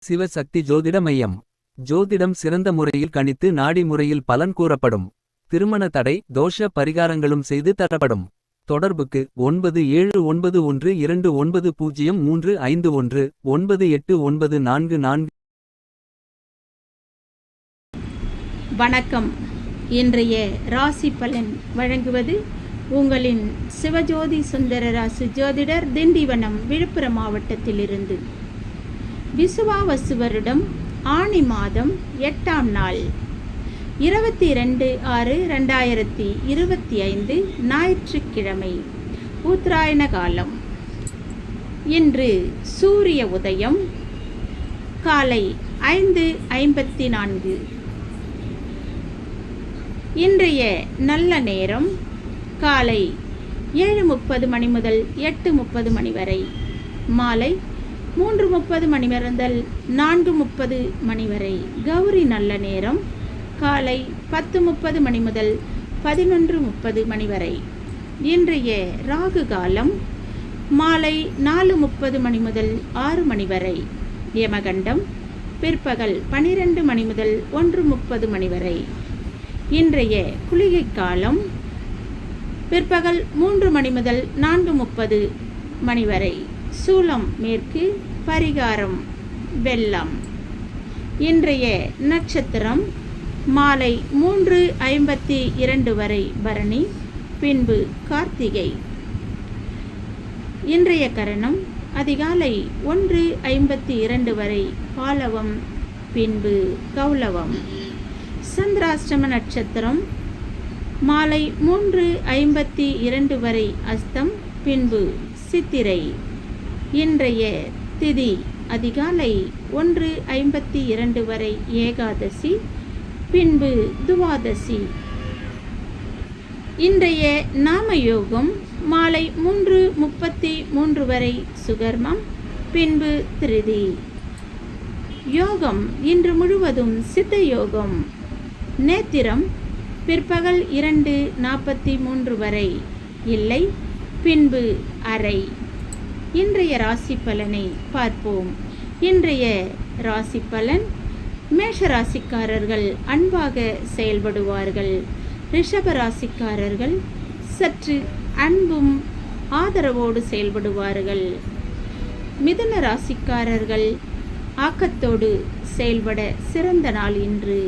சிவசக்தி ஜோதிட மையம். ஜோதிடம் சிறந்த முறையில் கணித்து நாடி முறையில் பலன் கூறப்படும். திருமண தடை தோஷ பரிகாரங்களும் செய்து தரப்படும். தொடர்புக்கு 9712290351 989444. வணக்கம். இன்றைய ராசி பலன் வழங்குவது உங்களின் சிவஜோதி சுந்தரராசு ஜோதிடர், திண்டிவனம், விழுப்புரம் மாவட்டத்திலிருந்து. விசுவாவசு வருடம் ஆனி மாதம் 8ஆம் நாள் 22/6/2025 ஞாயிற்றுக்கிழமை, உத்தராயண காலம். இன்று சூரிய உதயம் காலை 5:54. இன்றைய நல்ல நேரம் காலை 7:30 மணி முதல் 8:30 மணி வரை, மாலை 3:30 மணி முதல் 4:30 மணி வரை. கௌரி நல்ல நேரம் காலை 10:30 மணி முதல் 11:30 மணி வரை. இன்றைய ராகு காலம் மாலை 4:30 மணி முதல் 6 மணி வரை. யமகண்டம் பிற்பகல் 12 மணி முதல் 1:30 மணி வரை. இன்றைய குளிகை காலம் பிற்பகல் 3 மணி முதல் 4:30 மணி வரை. சூலம் மேற்கு, பரிகாரம் வெள்ளம். இன்றைய நட்சத்திரம் மாலை 3:52 வரை பரணி, பின்பு கார்த்திகை. இன்றைய கரணம் அதிகாலை 1:52 வரை பாலவம், பின்பு கௌலவம். சந்திராஷ்டம நட்சத்திரம் மாலை 3:52 வரை அஸ்தம், பின்பு சித்திரை. இன்றைய திதி அதிகாலை 1:52 வரை ஏகாதசி, பின்பு துவாதசி. இன்றைய நாமயோகம் மாலை 3:33 வரை சுகர்மம், பின்பு திருதி. யோகம் இன்று முழுவதும் சித்த யோகம். நேத்திரம் பிற்பகல் 2:43 வரை இல்லை, பின்பு அரை. இன்றைய ராசி பலனை பார்ப்போம். இன்றைய ராசி பலன்: மேஷ ராசிக்காரர்கள் அன்பாக செயல்படுவார்கள். ரிஷப ராசிக்காரர்கள் சற்று அன்பும் ஆதரவோடு செயல்படுவார்கள். மிதுன ராசிக்காரர்கள் ஆக்கத்தோடு செயல்பட சிறந்த நாள் இன்று.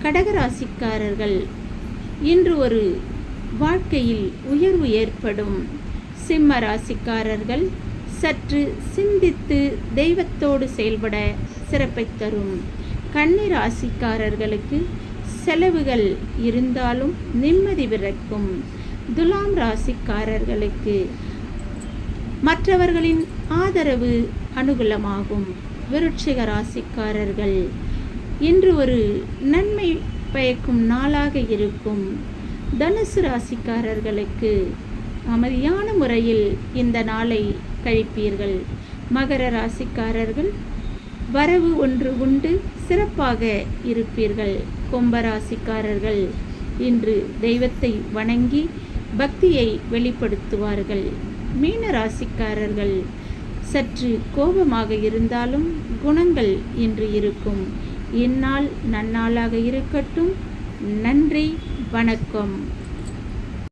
கடகராசிக்காரர்கள் இன்று ஒரு வாழ்க்கையில் உயர்வு ஏற்படும். சிம்ம ராசிக்காரர்கள் சற்று சிந்தித்து தெய்வத்தோடு செயல்பட சிறப்பை தரும். கன்னி ராசிக்காரர்களுக்கு செலவுகள் இருந்தாலும் நிம்மதி பிறக்கும். துலாம் ராசிக்காரர்களுக்கு மற்றவர்களின் ஆதரவு அனுகூலமாகும். விருட்சிக ராசிக்காரர்கள் இன்று ஒரு நன்மை பயக்கும் நாளாக இருக்கும். தனுசு ராசிக்காரர்களுக்கு அமைதியான முறையில் இந்த நாளை கழிப்பீர்கள். மகர ராசிக்காரர்கள் வரவு ஒன்று உண்டு, சிறப்பாக இருப்பீர்கள். கும்பராசிக்காரர்கள் இன்று தெய்வத்தை வணங்கி பக்தியை வெளிப்படுத்துவார்கள். மீன ராசிக்காரர்கள் சற்று கோபமாக இருந்தாலும் குணங்கள் இன்று இருக்கும். இந்நாள் நன்னாளாக இருக்கட்டும். நன்றி, வணக்கம்.